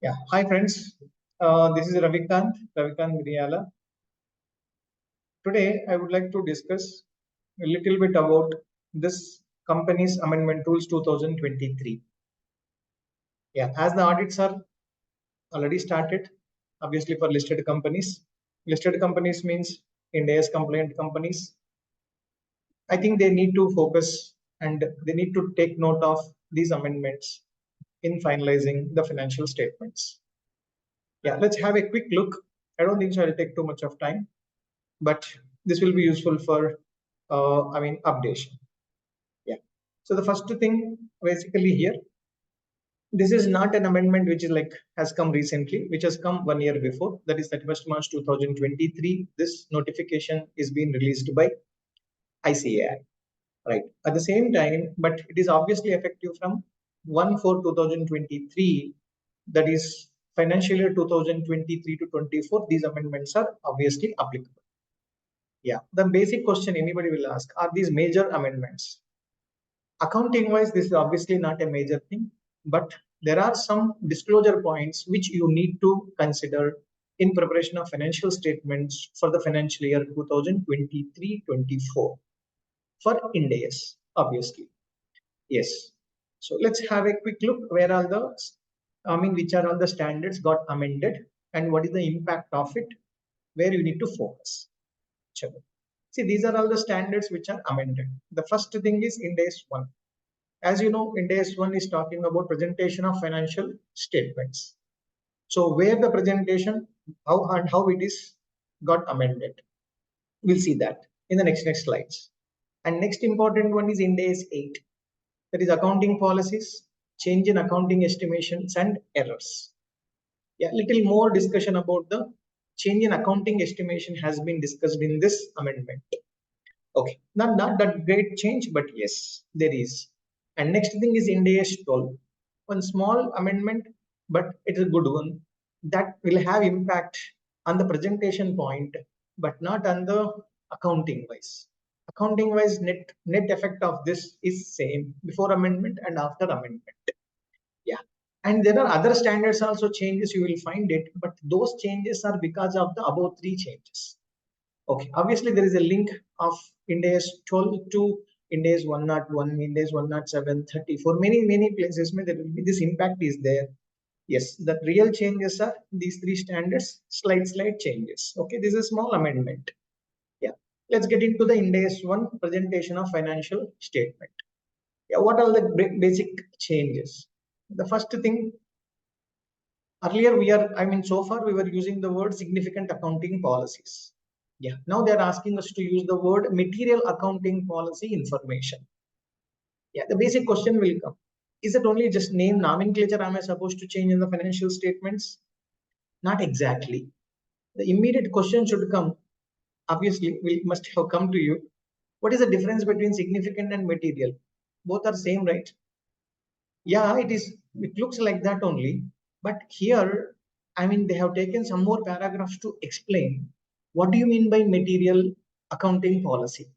Yeah, hi friends. This is Ravi Kanth Miriyala. Today, I would like to discuss a little bit about this company's amendment rules 2023. Yeah, as the audits are already started, obviously for listed companies. Listed companies means Ind AS compliant companies. I think they need to focus and they need to take note of these amendments in finalizing the financial statements. Yeah, let's have a quick look. I don't think so I'll take too much of time, but this will be useful for, updation. Yeah. So the first thing basically here, this is not an amendment which is like has come recently, which has come 1 year before. That is 31st March 2023. This notification is being released by ICAI, right? At the same time, but it is obviously effective from 1/4/2023. That is financial year 2023 to 24. These amendments are obviously applicable. Yeah, the basic question anybody will ask, are these major amendments? Accounting wise, this is obviously not a major thing, but there are some disclosure points which you need to consider in preparation of financial statements for the financial year 2023-24 for Ind AS, obviously. Yes. So let's have a quick look where all the, which are all the standards got amended and what is the impact of it, where you need to focus. See, these are all the standards which are amended. The first thing is Ind AS 1. As you know, Ind AS 1 is talking about presentation of financial statements. So where the presentation, how it is got amended. We'll see that in the next slides. And next important one is Ind AS 8. That is accounting policies, change in accounting estimations and errors. Yeah, little more discussion about the change in accounting estimation has been discussed in this amendment. Okay, not that great change, but yes, there is. And next thing is Ind AS 12. One small amendment, but it is a good one that will have impact on the presentation point, but not on the accounting wise. Accounting wise, net effect of this is same before amendment and after amendment. Yeah. And there are other standards also changes, you will find it, but those changes are because of the above three changes. Okay, obviously there is a link of Ind AS 12 to Ind AS 101, Ind AS 107, 30. For many places, there will be this impact is there. Yes, the real changes are these three standards, slight changes. Okay, this is a small amendment. Yeah, let's get into the Ind AS 1 presentation of financial statement. Yeah, what are the basic changes? The first thing, earlier so far we were using the word significant accounting policies. Yeah, now they're asking us to use the word material accounting policy information. Yeah, the basic question will come. Is it only just name nomenclature am I supposed to change in the financial statements? Not exactly. The immediate question should come, obviously, must have come to you. What is the difference between significant and material? Both are same, right? Yeah, it is. It looks like that only. But here, they have taken some more paragraphs to explain what do you mean by material accounting policy.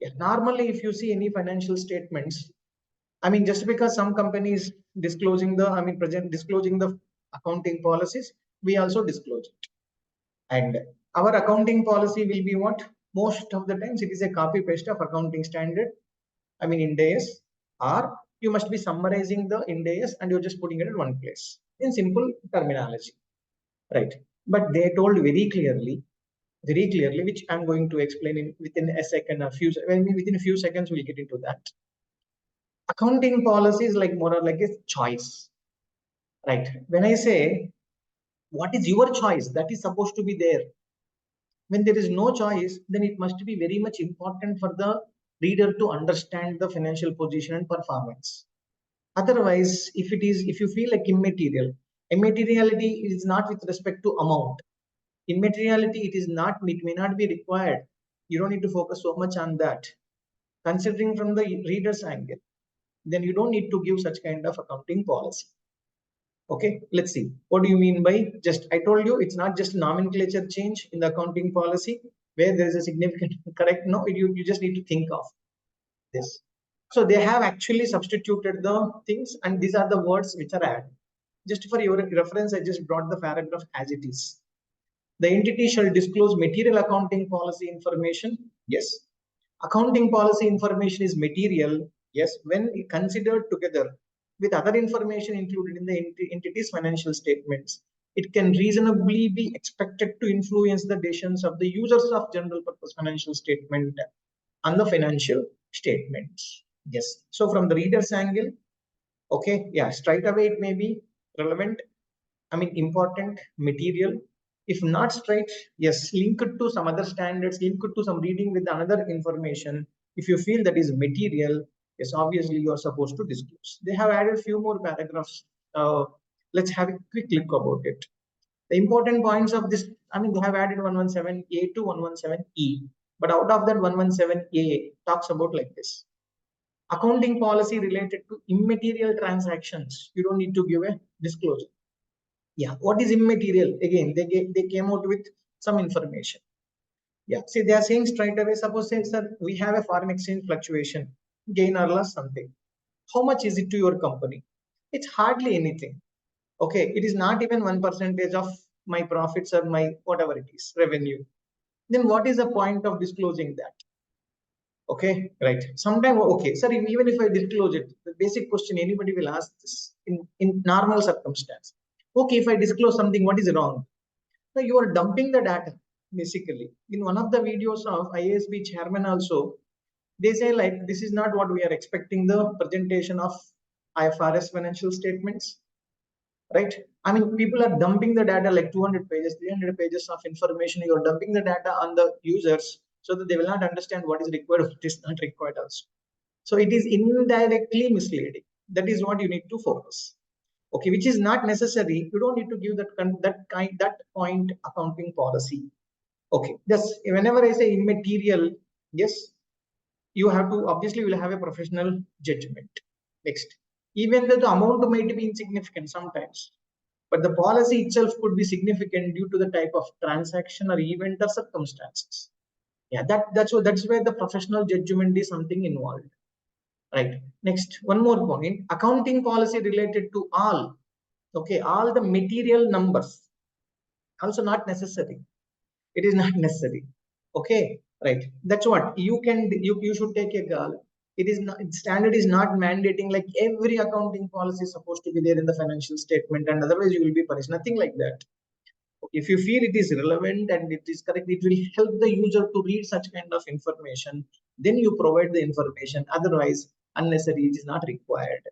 Yeah, normally, if you see any financial statements, just because some companies disclosing the disclosing the accounting policies, we also disclose it. And our accounting policy will be what? Most of the times it is a copy paste of accounting standard, Ind AS, or you must be summarizing the Ind AS and you're just putting it in one place in simple terminology, right? But they told very clearly, which I'm going to explain within a second, within a few seconds we'll get into that. Accounting policy is like more or like a choice, right? When I say what is your choice, that is supposed to be there. When there is no choice, then it must be very much important for the reader to understand the financial position and performance. Otherwise, if you feel like immateriality is not with respect to amount. Immateriality, it may not be required. You don't need to focus so much on that. Considering from the reader's angle, then you don't need to give such kind of accounting policy. Okay, let's see. What do you mean by I told you it's not just nomenclature change in the accounting policy where there is a significant correct. No, you just need to think of this. So they have actually substituted the things and these are the words which are added. Just for your reference, I just brought the paragraph as it is. The entity shall disclose material accounting policy information. Yes. Accounting policy information is material. Yes. When considered together with other information included in the entity's financial statements, it can reasonably be expected to influence the decisions of the users of general purpose financial statement and the financial statements. Yes. So from the reader's angle, okay, yeah, straight away it may be relevant, I mean, important material. If not straight, yes, link it to some other standards, link it to some reading with another information. If you feel that is material, yes, obviously you are supposed to disclose. They have added few more paragraphs. Let's have a quick look about it. The important points of this, I mean, they have added 117A to 117E, but out of that 117A talks about like this. Accounting policy related to immaterial transactions. You don't need to give a disclosure. Yeah, what is immaterial? Again, they came out with some information. Yeah, see, they are saying straight away, suppose say, sir, we have a foreign exchange fluctuation, gain or loss something. How much is it to your company? It's hardly anything. Okay, it is not even 1% of my profits or my whatever it is, revenue. Then what is the point of disclosing that? Okay, right. Sometimes, okay, sir, even if I disclose it, the basic question anybody will ask this in normal circumstance. Okay, if I disclose something, what is wrong? So you are dumping the data, basically. In one of the videos of IASB chairman also, they say like, this is not what we are expecting the presentation of IFRS financial statements, right? I mean, people are dumping the data like 200 pages, 300 pages of information. You are dumping the data on the users so that they will not understand what is required, what is not required also. So it is indirectly misleading. That is what you need to focus. Okay, which is not necessary. You don't need to give that point accounting policy. Okay, yes. Whenever I say immaterial, yes, you have to obviously will have a professional judgment. Next, even though the amount might be insignificant sometimes, but the policy itself could be significant due to the type of transaction or event or circumstances. Yeah, that's where the professional judgment is something involved. Right. Next, one more point. Accounting policy related to all. Okay, all the material numbers. Also not necessary. It is not necessary. Okay, right. That's what you should take a call. It is not, standard is not mandating like every accounting policy is supposed to be there in the financial statement, and otherwise you will be punished. Nothing like that. If you feel it is relevant and it is correct, it will help the user to read such kind of information. Then you provide the information. Otherwise, unnecessary, it is not required.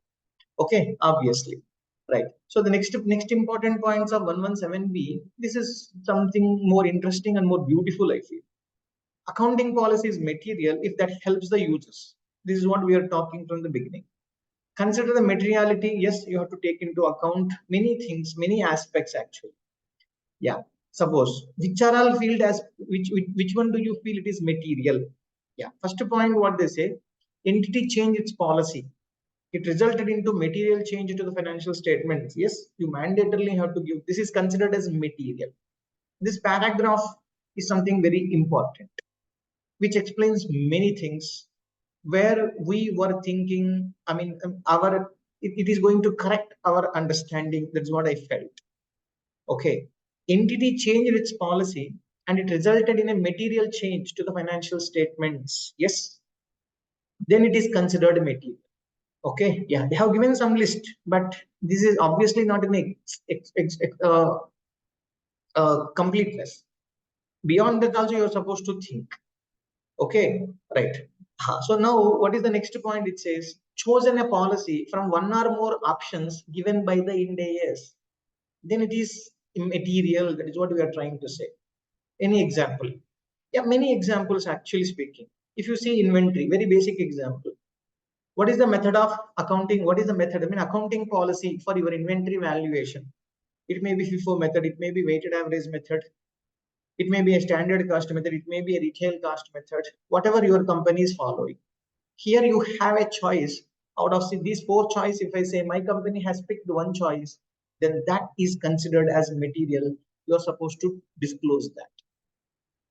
Okay, obviously. Right. So the next important points of 117B, this is something more interesting and more beautiful, I feel. Accounting policy is material if that helps the users. This is what we are talking from the beginning. Consider the materiality. Yes, you have to take into account many things, many aspects actually. Yeah. Suppose which are all field as which one do you feel it is material? Yeah. First point, what they say, entity change its policy. It resulted into material change to the financial statements. Yes, you mandatorily have to give. This is considered as material. This paragraph is something very important, which explains many things where we were thinking. I mean, it is going to correct our understanding. That's what I felt. Okay, entity changed its policy and it resulted in a material change to the financial statements. Yes, then it is considered material. Okay, yeah, they have given some list, but this is obviously not in completeness. Beyond that, also you're supposed to think. Okay, right. So now, what is the next point? It says chosen a policy from one or more options given by the Ind AS. Then it is immaterial. That is what we are trying to say. Any example? Yeah, many examples actually speaking. If you see inventory, very basic example. What is the method of accounting? What is the method? I mean, accounting policy for your inventory valuation. It may be FIFO method, it may be weighted average method, it may be a standard cost method, it may be a retail cost method, whatever your company is following. Here you have a choice. Out of these four choices, if I say my company has picked one choice, then that is considered as material. You're supposed to disclose that.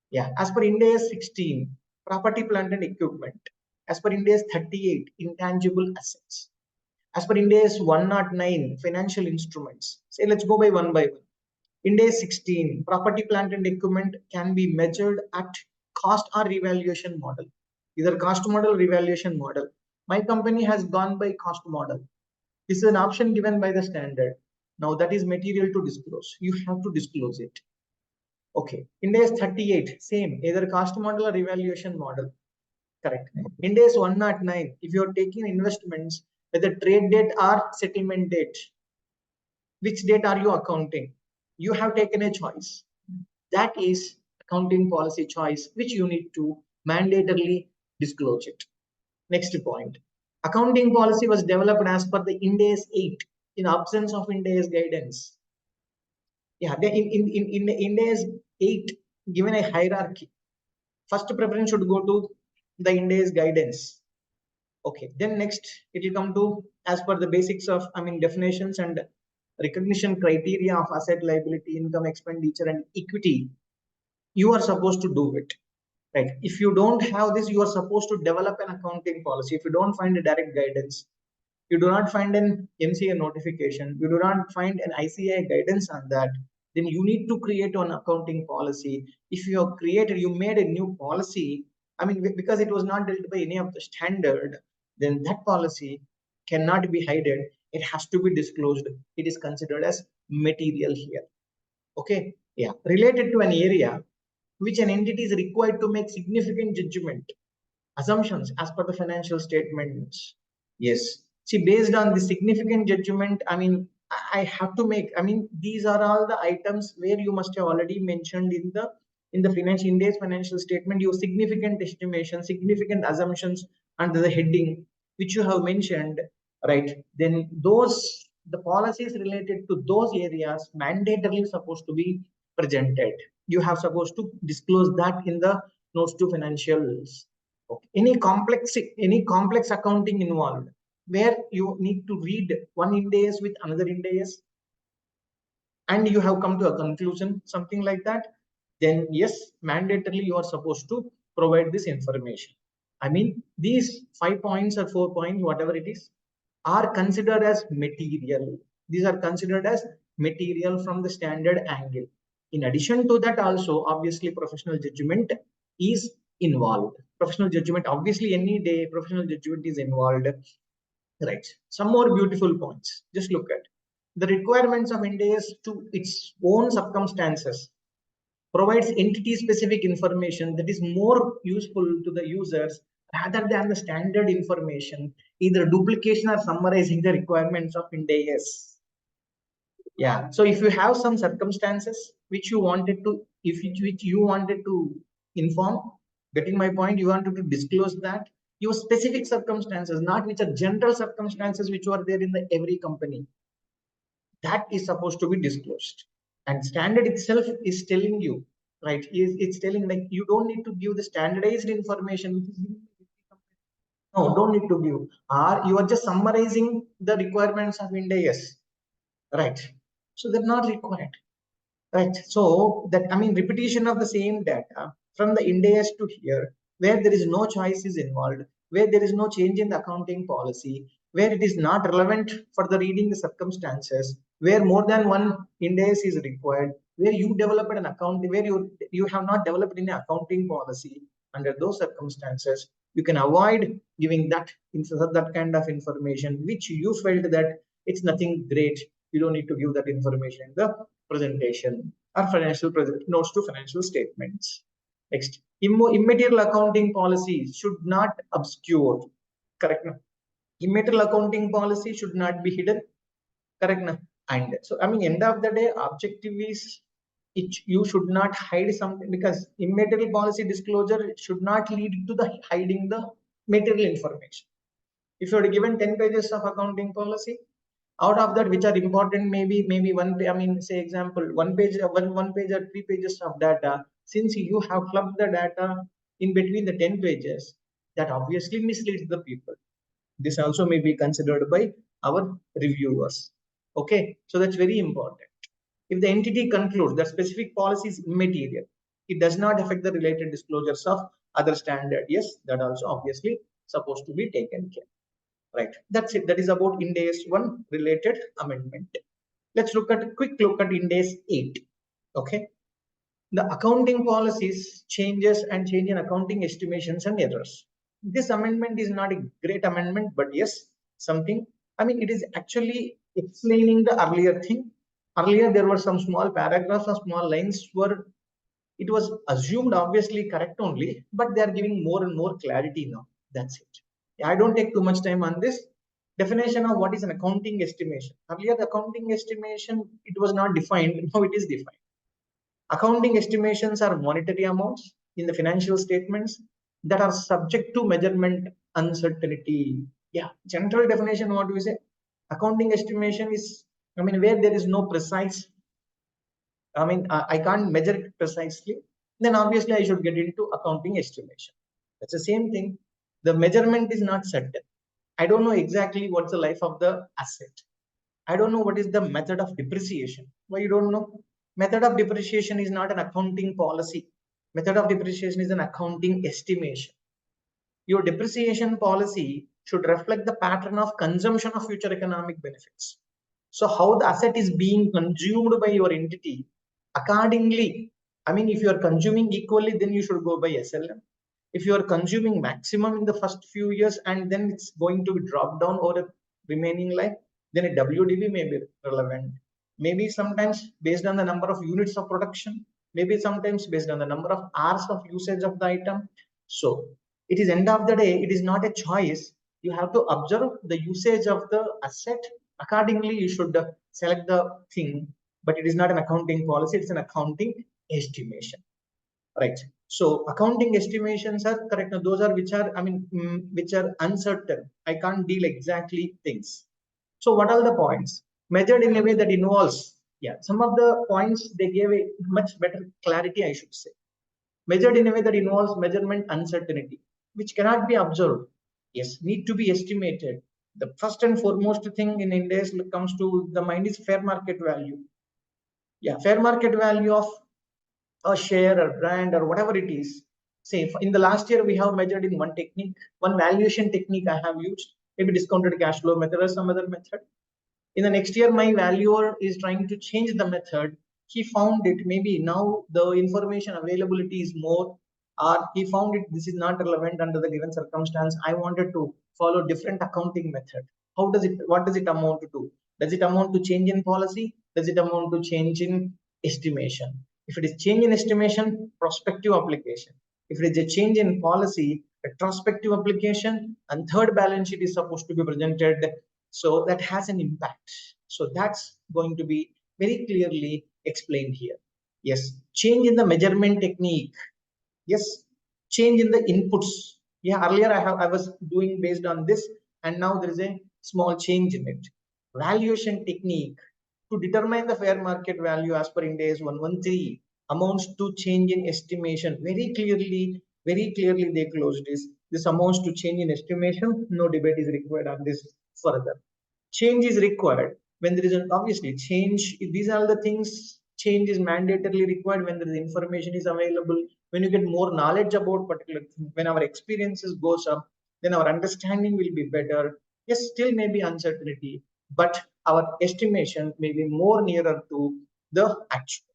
Yeah, as per Ind AS 16, property, plant and equipment. As per Ind AS 38, intangible assets. As per Ind AS 109, financial instruments. Say, let's go by one. Ind AS 16, property, plant, and equipment can be measured at cost or revaluation model. Either cost model or revaluation model. My company has gone by cost model. This is an option given by the standard. Now that is material to disclose. You have to disclose it. Okay. Ind AS 38, same, either cost model or revaluation model. Correct. Ind AS 109, if you are taking investments, whether trade date or settlement date, which date are you accounting? You have taken a choice. That is accounting policy choice, which you need to mandatorily disclose it. Next point. Accounting policy was developed as per the Ind AS 8 in absence of Ind AS guidance. Yeah, in Ind AS 8, given a hierarchy. First preference should go to the Ind AS guidance. Okay, then next it will come to as per the basics of, definitions and recognition criteria of asset, liability, income, expenditure, and equity. You are supposed to do it, right? If you don't have this, you are supposed to develop an accounting policy. If you don't find a direct guidance, you do not find an MCA notification, you do not find an ICAI guidance on that, then you need to create an accounting policy. If you have created, you made a new policy, because it was not dealt by any of the standard, then that policy cannot be hidden. It has to be disclosed. It is considered as material here. Okay, yeah, related to an area which an entity is required to make significant judgment assumptions as per the financial statements. Yes. See, based on the significant judgment, I have to make, these are all the items where you must have already mentioned in the financial Ind AS financial statement, your significant estimation, significant assumptions under the heading, which you have mentioned, right? Then the policies related to those areas mandatorily supposed to be presented. You have supposed to disclose that in the notes to financials. Okay. Any complex accounting involved where you need to read one Ind AS with another Ind AS and you have come to a conclusion, something like that, then yes, mandatorily you are supposed to provide this information. These 5 points or 4 points, whatever it is, are considered as material. These are considered as material from the standard angle. In addition to that, also, obviously, professional judgment is involved. Professional judgment, obviously, any day, professional judgment is involved. Right. Some more beautiful points. Just look at the requirements of Ind AS to its own circumstances provides entity-specific information that is more useful to the users rather than the standard information, either duplication or summarizing the requirements of Ind AS. Yeah. So if you have some circumstances which you wanted to, which you wanted to inform, getting my point, you wanted to disclose that your specific circumstances, not which are general circumstances which were there in the every company, that is supposed to be disclosed. And standard itself is telling you, right? It's telling like you don't need to give the standardized information which is no, don't need to give. Or you are just summarizing the requirements of Ind AS, right? So they're not required. Right. So that repetition of the same data from the Ind AS to here, where there is no choice is involved, where there is no change in the accounting policy, where it is not relevant for the reading the circumstances, where more than one Ind AS is required, where you developed an account, where you have not developed any accounting policy. Under those circumstances, you can avoid giving that kind of information, which you felt that it's nothing great. You don't need to give that information in the presentation or financial notes to financial statements. Next, immaterial accounting policies should not obscure. Correct. Immaterial accounting policy should not be hidden. Correct. And so, end of the day, objective is you should not hide something, because immaterial policy disclosure should not lead to the hiding the material information. If you are given 10 pages of accounting policy, out of that which are important, maybe one, say example, one page or 3 pages of data, since you have clubbed the data in between the 10 pages, that obviously misleads the people. This also may be considered by our reviewers. Okay, so that's very important. If the entity concludes that specific policy is immaterial, it does not affect the related disclosures of other standard, yes, that also obviously supposed to be taken care. right? That's it. That is about Ind AS 1 related amendment. Let's look at a quick look at Ind AS 8. Okay. The accounting policies changes and change in accounting estimations and errors. This amendment is not a great amendment, but yes, something. I mean, it is actually explaining the earlier thing. Earlier, there were some small paragraphs or small lines were, it was assumed obviously correct only, but they are giving more and more clarity now. That's it. I don't take too much time on this. Definition of what is an accounting estimation. Earlier, the accounting estimation, it was not defined. Now it is defined. Accounting estimations are monetary amounts in the financial statements that are subject to measurement uncertainty. Yeah, general definition, what do we say? Accounting estimation is, I mean, where there is no precise, I mean, I can't measure it precisely, then obviously I should get into accounting estimation. That's the same thing. The measurement is not certain. I don't know exactly what's the life of the asset. I don't know what is the method of depreciation. Why you don't know? Method of depreciation is not an accounting policy. Method of depreciation is an accounting estimation. Your depreciation policy should reflect the pattern of consumption of future economic benefits. So how the asset is being consumed by your entity, accordingly, I mean, if you are consuming equally, then you should go by SLM. If you are consuming maximum in the first few years and then it's going to be dropped down over a remaining life, then a WDV may be relevant. Maybe sometimes based on the number of units of production, maybe sometimes based on the number of hours of usage of the item. So it is end of the day, it is not a choice. You have to observe the usage of the asset. Accordingly, you should select the thing, but it is not an accounting policy, it's an accounting estimation, right? So accounting estimations are correct. Now, those are which are, I mean, which are uncertain. I can't deal exactly things. So what are the points? Measured in a way that involves, yeah, some of the points they gave a much better clarity, I should say. Measured in a way that involves measurement uncertainty, which cannot be observed. Yes, need to be estimated. The first and foremost thing in Ind AS comes to the mind is fair market value. Yeah, fair market value of a share or brand or whatever it is. Say in the last year we have measured in one technique, one valuation technique I have used, maybe discounted cash flow method or some other method. In the next year, my valuer is trying to change the method. He found it, maybe now the information availability is more, or he found it this is not relevant under the given circumstance. I wanted to follow different accounting method. How does it, what does it amount to? Does it amount to change in policy? Does it amount to change in estimation? If it is change in estimation, prospective application. If it is a change in policy, retrospective application, and third balance sheet is supposed to be presented, so that has an impact. So that's going to be very clearly explained here. Yes, change in the measurement technique. Yes, change in the inputs. Yeah, earlier I was doing based on this, and now there is a small change in it. Valuation technique to determine the fair market value as per Ind AS 113 amounts to change in estimation. Very clearly they closed this. This amounts to change in estimation. No debate is required on this further. Change is required when there is an obviously change. These are the things. Change is mandatorily required when there is information is available. When you get more knowledge about particular thing, when our experiences goes up, then our understanding will be better. Yes, still may be uncertainty, but our estimation may be more nearer to the actual.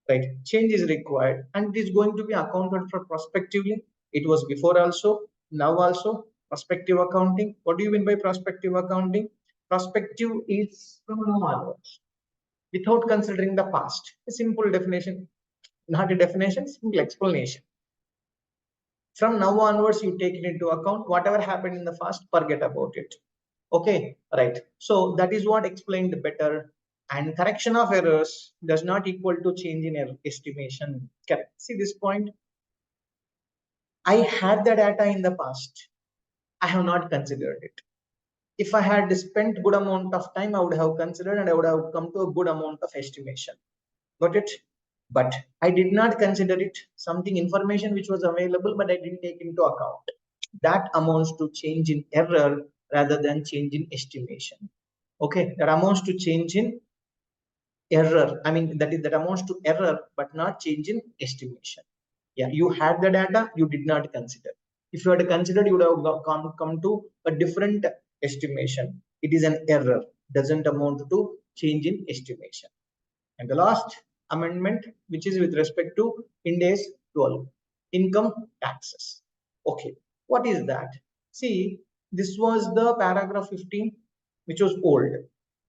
Right? Change is required, and it is going to be accounted for prospectively. It was before also, now also. Prospective accounting. What do you mean by prospective accounting? Prospective is from now onwards, without considering the past. A simple definition, not a definition, simple explanation. From now onwards, you take it into account. Whatever happened in the past, forget about it. Okay, right. So that is what explained better. And correction of errors does not equal to change in error estimation. Correct. See this point. I had the data in the past. I have not considered it. If I had spent good amount of time, I would have considered and I would have come to a good amount of estimation. Got it? But I did not consider it something information which was available, but I didn't take into account. That amounts to change in error rather than change in estimation. Okay, that amounts to change in error. I mean, that amounts to error, but not change in estimation. Yeah, you had the data, you did not consider. If you had considered, you would have come to a different estimation. It is an error, doesn't amount to change in estimation. And the last amendment, which is with respect to Ind AS 12, income taxes. Okay, what is that? See, this was the paragraph 15, which was old.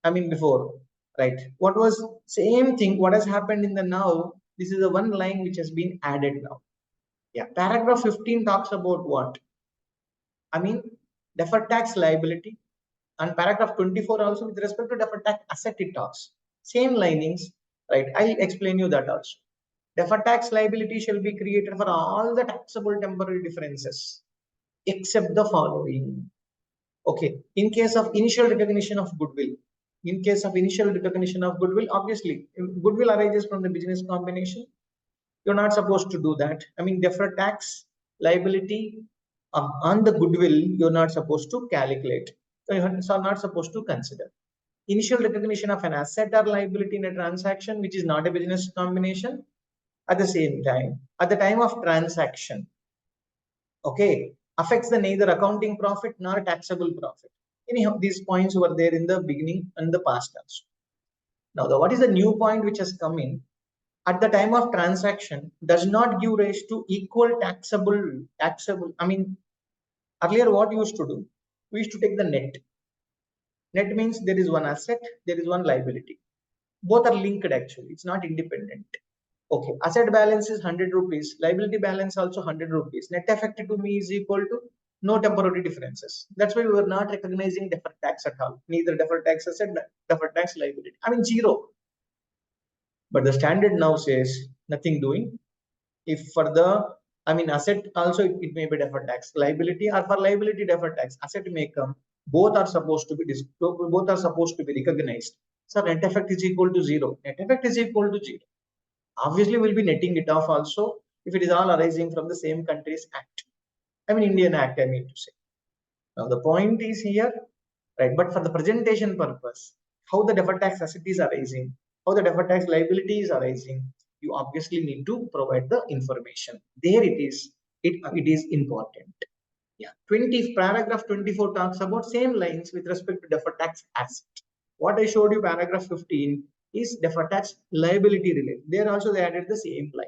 I mean, before, right? What was same thing? What has happened in the now? This is the one line which has been added now. Yeah, paragraph 15 talks about what? I mean, deferred tax liability, and paragraph 24 also with respect to deferred tax asset it talks. Same linings, right? I'll explain you that also. Deferred tax liability shall be created for all the taxable temporary differences except the following. Okay, in case of initial recognition of goodwill, obviously, if goodwill arises from the business combination, you're not supposed to do that. I mean, deferred tax liability on the goodwill, you're not supposed to calculate. So you're not supposed to consider. Initial recognition of an asset or liability in a transaction, which is not a business combination, at the same time, at the time of transaction, okay, affects the neither accounting profit nor taxable profit. Anyhow, these points were there in the beginning and the past also. Now, what is the new point which has come in? At the time of transaction does not give rise to equal taxable. I mean, earlier what we used to do? We used to take the net. Net means there is one asset, there is one liability. Both are linked actually. It's not independent. Okay, asset balance is 100 rupees, liability balance also 100 rupees. Net effect to me is equal to no temporary differences. That's why we were not recognizing deferred tax at all. Neither deferred tax asset, deferred tax liability. I mean, zero. But the standard now says nothing doing. If for the, I mean, asset also it may be deferred tax liability, or for liability deferred tax asset may come. Both are supposed to be recognized. So net effect is equal to zero. Net effect is equal to zero. Obviously, we'll be netting it off also if it is all arising from the same country's act. I mean, Indian act, I mean to say. Now, the point is here, right? But for the presentation purpose, how the deferred tax asset is arising, how the deferred tax liability is arising, you obviously need to provide the information. There it is. It is important. Yeah. Paragraph 24 talks about same lines with respect to deferred tax asset. What I showed you, paragraph 15, is deferred tax liability related. There also they added the same line.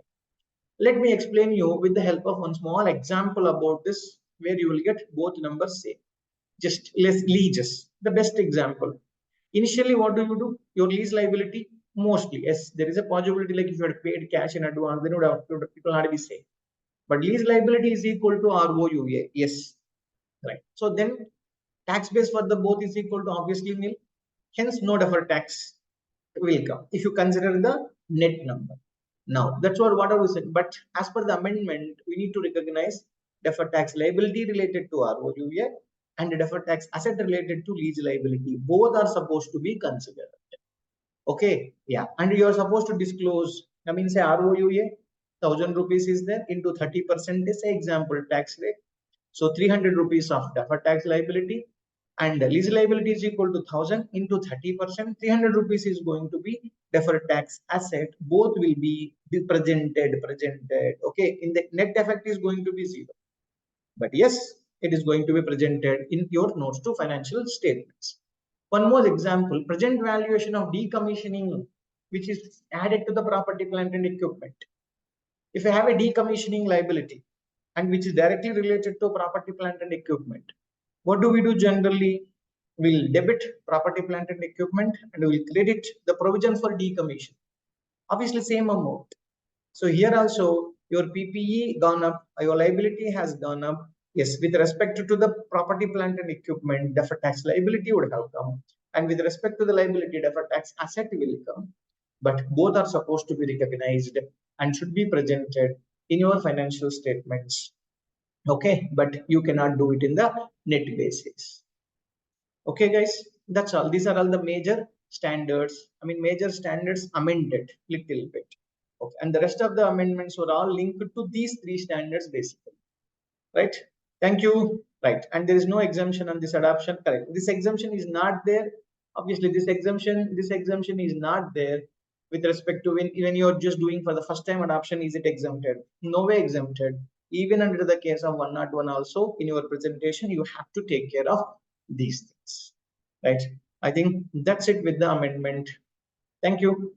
Let me explain you with the help of one small example about this, where you will get both numbers same. Just leases, the best example. Initially, what do? Your lease liability, mostly, yes, there is a possibility like if you had paid cash in advance, then it will not be same. But lease liability is equal to ROUA, yes, right? So then tax base for the both is equal to obviously nil. Hence, no deferred tax will come if you consider the net number. Now, that's what I was saying. But as per the amendment, we need to recognize deferred tax liability related to ROUA and deferred tax asset related to lease liability. Both are supposed to be considered. Okay, yeah. And you are supposed to disclose, I mean, say ROUA, 1000 rupees is there into 30% is, say, example tax rate. So 300 rupees of deferred tax liability, and the lease liability is equal to 1000 into 30%. 300 rupees is going to be deferred tax asset. Both will be presented. Okay, in the net effect is going to be zero. But yes, it is going to be presented in your notes to financial statements. One more example, present valuation of decommissioning, which is added to the property, plant and equipment. If you have a decommissioning liability and which is directly related to property, plant and equipment, what do we do generally? We'll debit property, plant and equipment and we'll credit the provision for decommission. Obviously, same amount. So here also your PPE gone up, your liability has gone up. Yes, with respect to the property, plant and equipment, deferred tax liability would have come. And with respect to the liability, deferred tax asset will come. But both are supposed to be recognized and should be presented in your financial statements. Okay, but you cannot do it in the net basis. Okay, guys, that's all. These are all the major standards. I mean, major standards amended little bit. Okay. And the rest of the amendments were all linked to these three standards basically. Right? Thank you. Right. And there is no exemption on this adoption. Correct. This exemption is not there. Obviously, this exemption is not there with respect to when you're just doing for the first time adoption. Is it exempted? No way exempted. Even under the case of 101 also, in your presentation, you have to take care of these things, right? I think that's it with the amendment. Thank you.